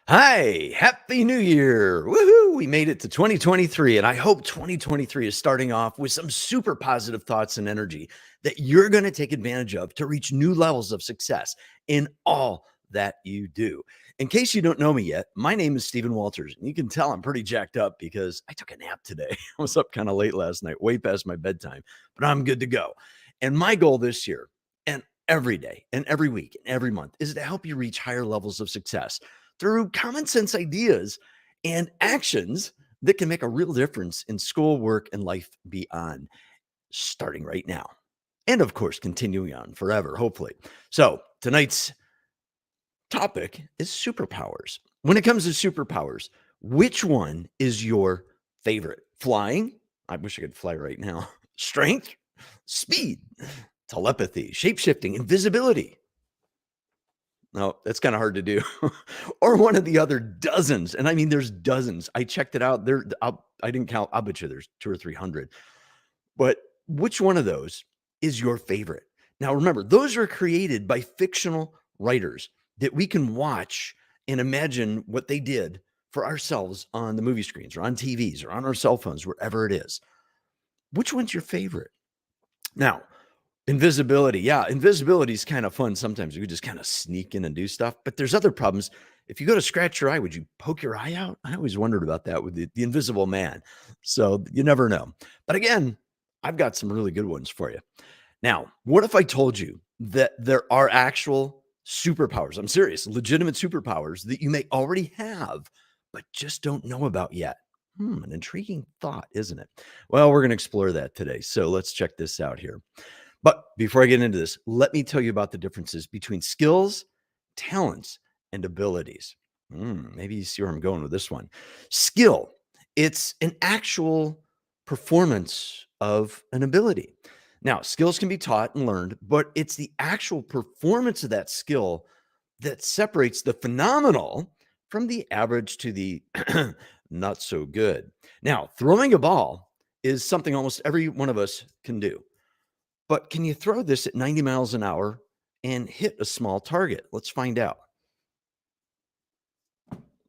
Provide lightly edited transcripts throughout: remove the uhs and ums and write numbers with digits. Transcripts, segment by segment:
Hi, happy new year. Woohoo, we made it to 2023 and I hope 2023 is starting off with some super positive thoughts and energy that you're going to take advantage of to reach new levels of success in all that you do. In case you don't know me yet, my name is Stephen Walters, and you can tell I'm pretty jacked up because I took a nap today. I was up kind of late last night, way past my bedtime, but I'm good to go. And my goal this year and every day and every week and every month is to help you reach higher levels of success through common sense ideas and actions that can make a real difference in school, work, and life beyond, starting right now. And of course, continuing on forever, hopefully. So, tonight's topic is superpowers. When it comes to superpowers, which one is your favorite? Flying? I wish I could fly right now. Strength? Speed? Telepathy? Shapeshifting? Invisibility? No, that's kind of hard to do. Or one of the other dozens. And I mean, there's dozens. I checked it out. I didn't count. I'll bet you there's two or 300. But which one of those is your favorite? Now, remember, those are created by fictional writers that we can watch and imagine what they did for ourselves on the movie screens or on TVs or on our cell phones, wherever it is. Which one's your favorite? Now, invisibility. Yeah, invisibility is kind of fun sometimes. You could just kind of sneak in and do stuff, but there's other problems. If you go to scratch your eye, would you poke your eye out? I always wondered about that with the invisible man. So you never know. But again, I've got some really good ones for you. Now, what if I told you that there are actual superpowers? I'm serious, legitimate superpowers that you may already have, but just don't know about yet. An intriguing thought, isn't it? Well, we're going to explore that today. So let's check this out here. But before I get into this, let me tell you about the differences between skills, talents, and abilities. Maybe you see where I'm going with this one. Skill, it's an actual performance of an ability. Now, skills can be taught and learned, but it's the actual performance of that skill that separates the phenomenal from the average to the not so good. Now, throwing a ball is something almost every one of us can do. But can you throw this at 90 miles an hour and hit a small target? Let's find out.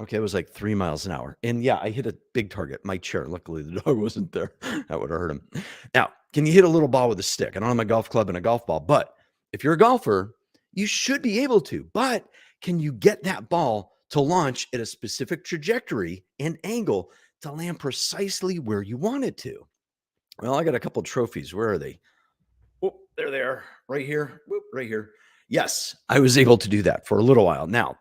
Okay, it was like 3 miles an hour. And yeah, I hit a big target, my chair. Luckily, the dog wasn't there. That would have hurt him. Now, can you hit a little ball with a stick? I don't have my golf club and a golf ball, but if you're a golfer, you should be able to. But can you get that ball to launch at a specific trajectory and angle to land precisely where you want it to? Well, I got a couple trophies. Where are they? Oh, there they are, right here. Whoop, right here. Yes, I was able to do that for a little while. Now,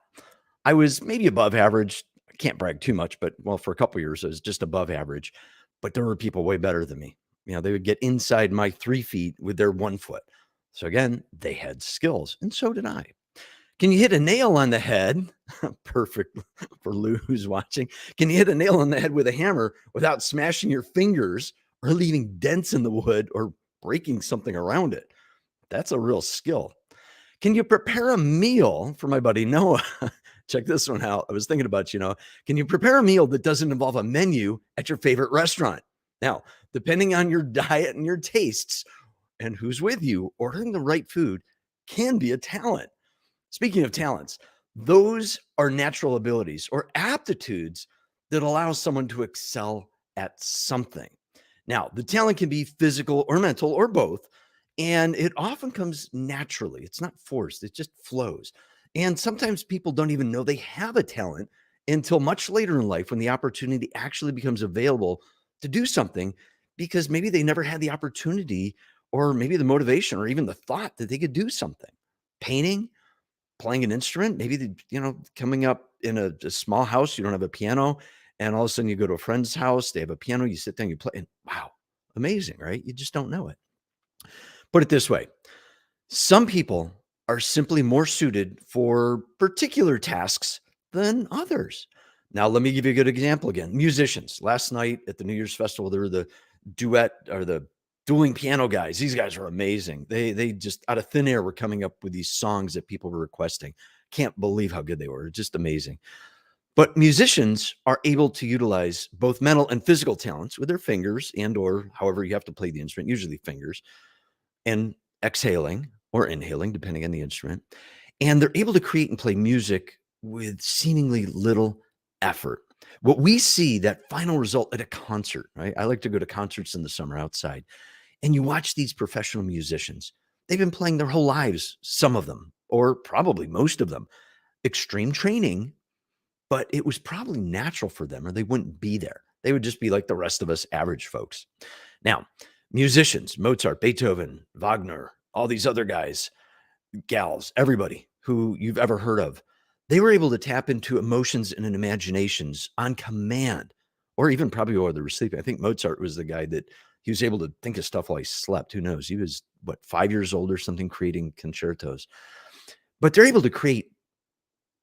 I was maybe above average. I can't brag too much, but well, for a couple years, I was just above average. But there were people way better than me. They would get inside my 3 feet with their 1 foot. So again, they had skills, and so did I. Can you hit a nail on the head? Perfect for Lou who's watching. Can you hit a nail on the head with a hammer without smashing your fingers or leaving dents in the wood or breaking something around it? That's a real skill. Can you prepare a meal for my buddy Noah? Check this one out. I was thinking about, can you prepare a meal that doesn't involve a menu at your favorite restaurant? Now, depending on your diet and your tastes and who's with you, ordering the right food can be a talent. Speaking of talents, those are natural abilities or aptitudes that allow someone to excel at something. Now, the talent can be physical or mental or both, and it often comes naturally. It's not forced, it just flows. And sometimes people don't even know they have a talent until much later in life when the opportunity actually becomes available to do something because maybe they never had the opportunity or maybe the motivation or even the thought that they could do something. Painting, playing an instrument, maybe, coming up in a small house, you don't have a piano, and all of a sudden you go to a friend's house, they have a piano, you sit down, you play, and wow, amazing, right? You just don't know it. Put it this way. Some people are simply more suited for particular tasks than others. Now, let me give you a good example again. Musicians. Last night at the New Year's Festival, there were the duet or the dueling piano guys. These guys are amazing. They just out of thin air were coming up with these songs that people were requesting. Can't believe how good they were. Just amazing. But musicians are able to utilize both mental and physical talents with their fingers and or however you have to play the instrument, usually fingers, and exhaling or inhaling, depending on the instrument. And they're able to create and play music with seemingly little effort. What we see, that final result at a concert, right? I like to go to concerts in the summer outside, and you watch these professional musicians. They've been playing their whole lives, some of them, or probably most of them. Extreme training, but it was probably natural for them, or they wouldn't be there. They would just be like the rest of us average folks. Now, musicians, Mozart, Beethoven, Wagner, all these other guys, gals, everybody who you've ever heard of, they were able to tap into emotions and imaginations on command, or even probably while they were sleeping. I think Mozart was the guy that he was able to think of stuff while he slept. Who knows? He was, what, 5 years old or something, creating concertos. But they're able to create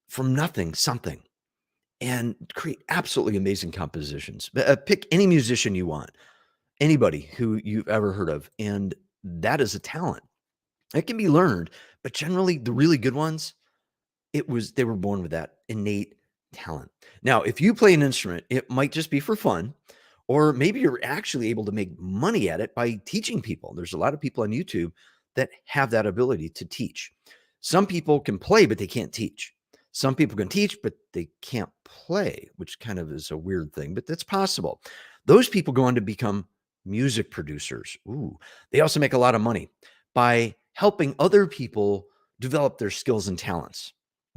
from nothing something and create absolutely amazing compositions. Pick any musician you want, anybody who you've ever heard of, and that is a talent. It can be learned, but generally the really good ones, they were born with that innate talent. Now, if you play an instrument, it might just be for fun, or maybe you're actually able to make money at it by teaching people. There's a lot of people on YouTube that have that ability to teach. Some people can play, but they can't teach. Some people can teach, but they can't play, which kind of is a weird thing, but that's possible. Those people go on to become music producers. Ooh, they also make a lot of money by helping other people develop their skills and talents.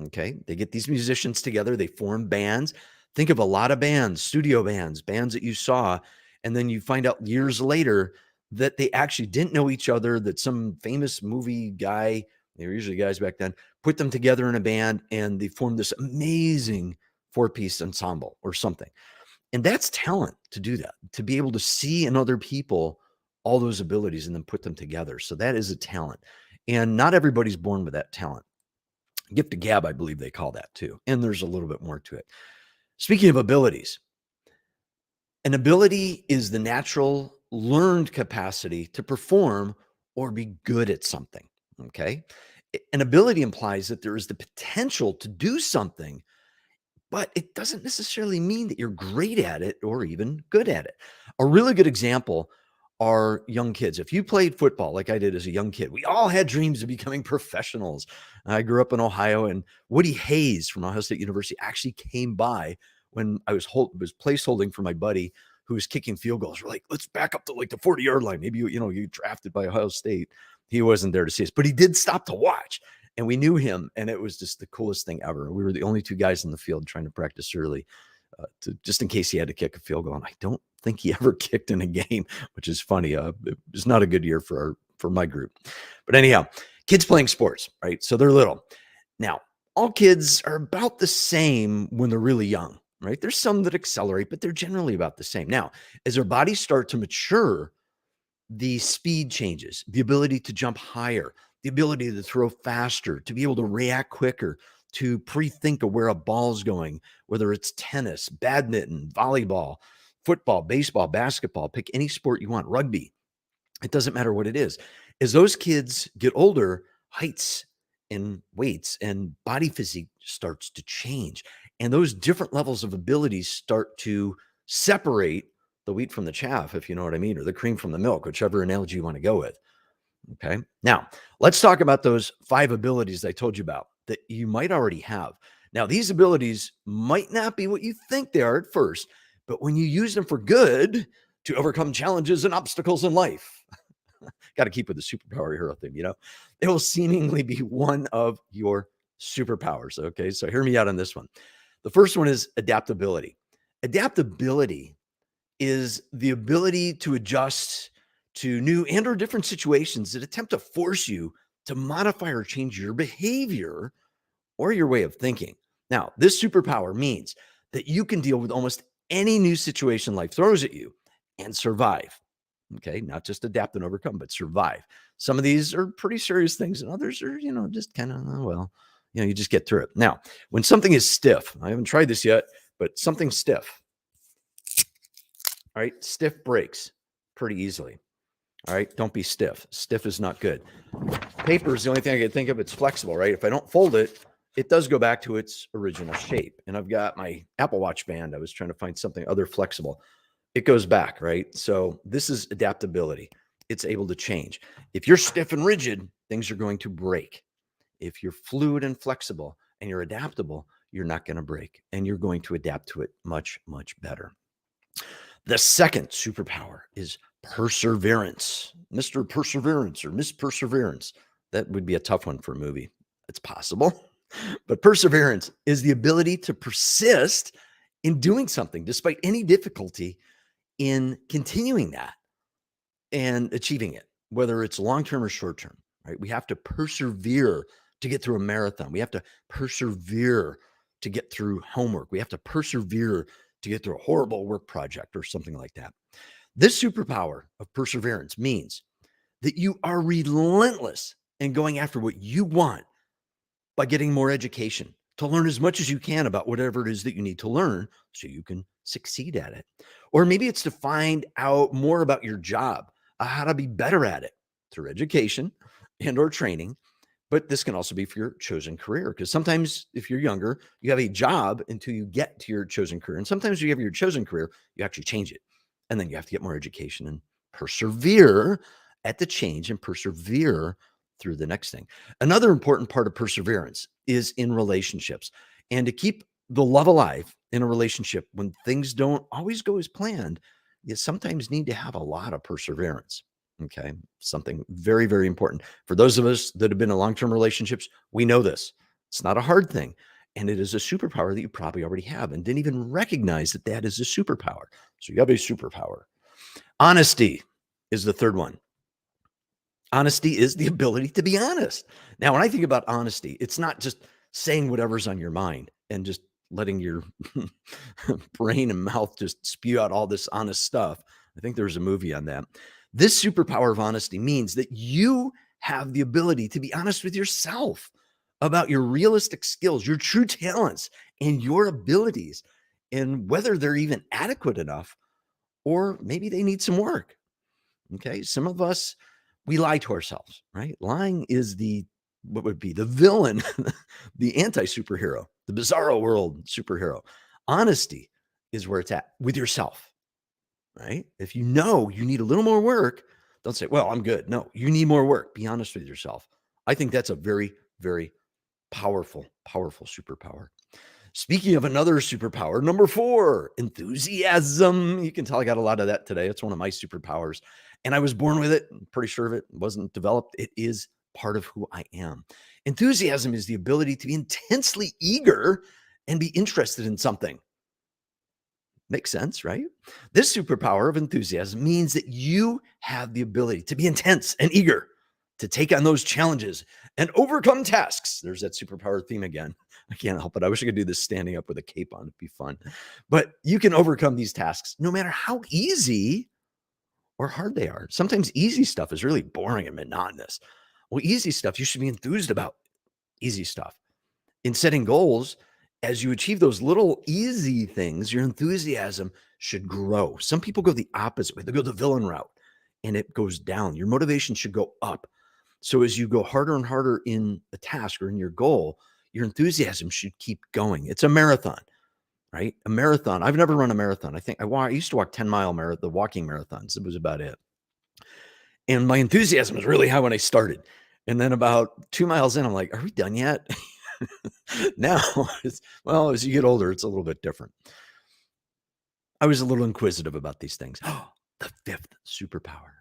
Okay. They get these musicians together, they form bands. Think of a lot of bands, studio bands, bands that you saw, and then you find out years later that they actually didn't know each other, that some famous movie guy, they were usually guys back then, put them together in a band and they formed this amazing 4-piece ensemble or something. And that's talent, to do that, to be able to see in other people all those abilities and then put them together. So that is a talent. And not everybody's born with that talent. Gift of gab, I believe they call that too. And there's a little bit more to it. Speaking of abilities, an ability is the natural learned capacity to perform or be good at something. Okay. An ability implies that there is the potential to do something, but it doesn't necessarily mean that you're great at it or even good at it. A really good example are young kids. If you played football like I did as a young kid, we all had dreams of becoming professionals. I grew up in Ohio, and Woody Hayes from Ohio State University actually came by when I was place holding for my buddy who was kicking field goals. We're like, let's back up to like the 40-yard line. Maybe you drafted by Ohio State. He wasn't there to see us, but he did stop to watch. And we knew him, and it was just the coolest thing ever. We were the only two guys in the field trying to practice early, just in case he had to kick a field goal. And I don't think he ever kicked in a game, which is funny. It was not a good year for my group. But anyhow, kids playing sports, right? So they're little. Now, all kids are about the same when they're really young, right? There's some that accelerate, but they're generally about the same. Now, as their bodies start to mature, the speed changes, the ability to jump higher, the ability to throw faster, to be able to react quicker, to pre-think of where a ball's going, whether it's tennis, badminton, volleyball, football, baseball, basketball, pick any sport you want, rugby. It doesn't matter what it is. As those kids get older, heights and weights and body physique starts to change. And those different levels of abilities start to separate the wheat from the chaff, if you know what I mean, or the cream from the milk, whichever analogy you want to go with. Okay. Now, let's talk about those 5 abilities I told you about that you might already have. Now, these abilities might not be what you think they are at first, but when you use them for good to overcome challenges and obstacles in life, got to keep with the superpower hero thing, it will seemingly be one of your superpowers. Okay. So hear me out on this one. The first one is adaptability. Adaptability is the ability to adjust to new and or different situations that attempt to force you to modify or change your behavior or your way of thinking. Now, this superpower means that you can deal with almost any new situation life throws at you and survive. Okay, not just adapt and overcome, but survive. Some of these are pretty serious things, and others are, just kind of, you just get through it. Now, when something is stiff, I haven't tried this yet, but something stiff, all right, stiff breaks pretty easily. All right, don't be stiff. Stiff is not good. Paper is the only thing I can think of. It's flexible, right? If I don't fold it, it does go back to its original shape. And I've got my Apple Watch band. I was trying to find something other flexible. It goes back, right? So this is adaptability. It's able to change. If you're stiff and rigid, things are going to break. If you're fluid and flexible and you're adaptable, you're not going to break, and you're going to adapt to it much, much better. The second superpower is perseverance. Mr. Perseverance or Miss Perseverance. That would be a tough one for a movie. It's possible. But perseverance is the ability to persist in doing something despite any difficulty in continuing that and achieving it, whether it's long-term or short-term, right? We have to persevere to get through a marathon. We have to persevere to get through homework. We have to persevere to get through a horrible work project or something like that. This superpower of perseverance means that you are relentless in going after what you want by getting more education to learn as much as you can about whatever it is that you need to learn so you can succeed at it. Or maybe it's to find out more about your job, how to be better at it through education and or training. But this can also be for your chosen career, because sometimes if you're younger, you have a job until you get to your chosen career. And sometimes you have your chosen career, you actually change it. And then you have to get more education and persevere at the change and persevere through the next thing. Another important part of perseverance is in relationships. And to keep the love alive in a relationship when things don't always go as planned, you sometimes need to have a lot of perseverance. Okay. Something very, very important. For those of us that have been in long-term relationships, we know this. It's not a hard thing. And it is a superpower that you probably already have and didn't even recognize that that is a superpower. So you have a superpower. Honesty is the third one. Honesty is the ability to be honest. Now, when I think about honesty, it's not just saying whatever's on your mind and just letting your brain and mouth just spew out all this honest stuff. I think there's a movie on that. This superpower of honesty means that you have the ability to be honest with yourself about your realistic skills, your true talents, and your abilities, and whether they're even adequate enough or maybe they need some work. Okay. Some of us, we lie to ourselves, right? Lying is what would be the villain, the anti-superhero, the bizarro world superhero. Honesty is where it's at with yourself, right? If you know you need a little more work, don't say, well, I'm good. No, you need more work. Be honest with yourself. I think that's a very, very powerful, powerful superpower. Speaking of another superpower, number 4, enthusiasm. You can tell I got a lot of that today. It's one of my superpowers. And I was born with it. I'm pretty sure of it. It wasn't developed. It is part of who I am. Enthusiasm is the ability to be intensely eager and be interested in something. Makes sense, right? This superpower of enthusiasm means that you have the ability to be intense and eager to take on those challenges and overcome tasks. There's that superpower theme again. I can't help it. I wish I could do this standing up with a cape on. It'd be fun. But you can overcome these tasks no matter how easy or hard they are. Sometimes easy stuff is really boring and monotonous. Well, easy stuff, you should be enthused about easy stuff. In setting goals, as you achieve those little easy things, your enthusiasm should grow. Some people go the opposite way. They go the villain route and it goes down. Your motivation should go up. So as you go harder and harder in a task or in your goal, your enthusiasm should keep going. It's a marathon, right? A marathon. I've never run a marathon. I used to walk 10-mile the walking marathons. It was about it. And my enthusiasm was really high when I started. And then about 2 miles in, I'm like, are we done yet? Now, as you get older, it's a little bit different. I was a little inquisitive about these things. The 5th superpower,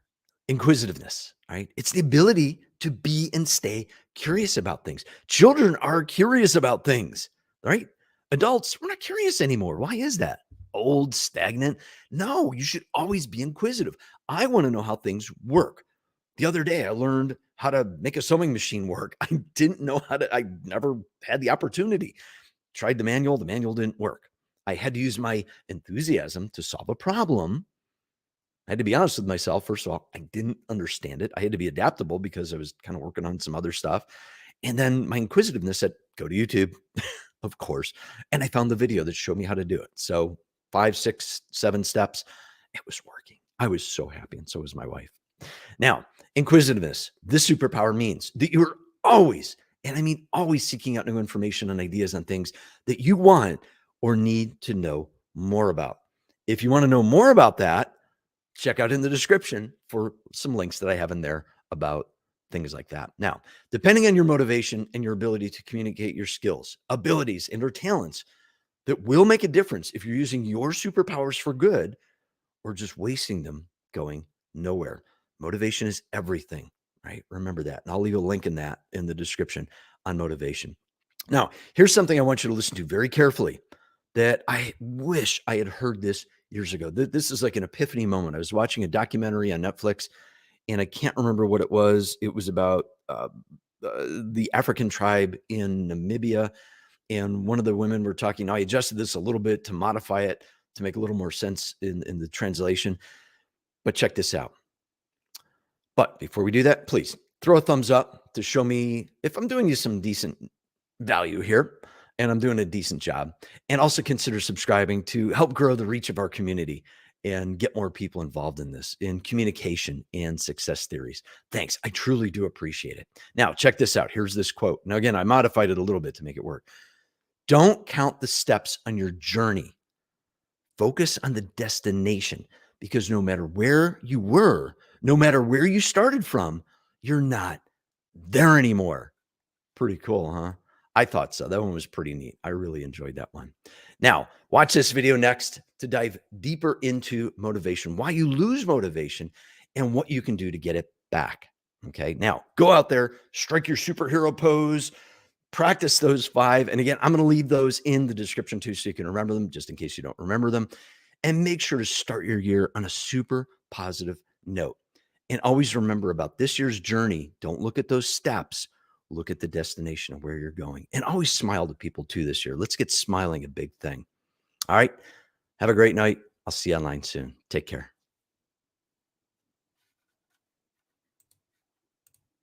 inquisitiveness, right? It's the ability to be and stay curious about things. Children are curious about things, right? Adults, we're not curious anymore. Why is that? Old, stagnant? No, you should always be inquisitive. I want to know how things work. The other day, I learned how to make a sewing machine work. I didn't know I never had the opportunity. Tried the manual didn't work. I had to use my enthusiasm to solve a problem. I had to be honest with myself. First of all, I didn't understand it. I had to be adaptable because I was kind of working on some other stuff. And then my inquisitiveness said, go to YouTube, of course. And I found the video that showed me how to do it. So 5, 6, 7 steps. It was working. I was so happy. And so was my wife. Now, inquisitiveness, this superpower means that you're always, and I mean always, seeking out new information and ideas on things that you want or need to know more about. If you want to know more about that, check out in the description for some links that I have in there about things like that. Now, depending on your motivation and your ability to communicate your skills, abilities, and or talents that will make a difference if you're using your superpowers for good or just wasting them going nowhere. Motivation is everything, right? Remember that. And I'll leave a link in that in the description on motivation. Now, here's something I want you to listen to very carefully that I wish I had heard this years ago. This is like an epiphany moment. I was watching a documentary on Netflix and I can't remember what it was. It was about the African tribe in Namibia. And one of the women were talking. Now, I adjusted this a little bit to modify it to make a little more sense in the translation. But check this out. But before we do that, please throw a thumbs up to show me if I'm doing you some decent value here and I'm doing a decent job. And also consider subscribing to help grow the reach of our community and get more people involved in this, in communication and success theories. Thanks. I truly do appreciate it. Now, check this out. Here's this quote. Now, again, I modified it a little bit to make it work. Don't count the steps on your journey. Focus on the destination because no matter where you were, no matter where you started from, you're not there anymore. Pretty cool, huh? I thought so. That one was pretty neat. I really enjoyed that one. Now, watch this video next to dive deeper into motivation, why you lose motivation, and what you can do to get it back. Okay. Now, go out there, strike your superhero pose, practice those 5. And again, I'm going to leave those in the description too, so you can remember them just in case you don't remember them. And make sure to start your year on a super positive note. And always remember about this year's journey. Don't look at those steps. Look at the destination of where you're going. And always smile to people too this year. Let's get smiling a big thing. All right. Have a great night. I'll see you online soon. Take care.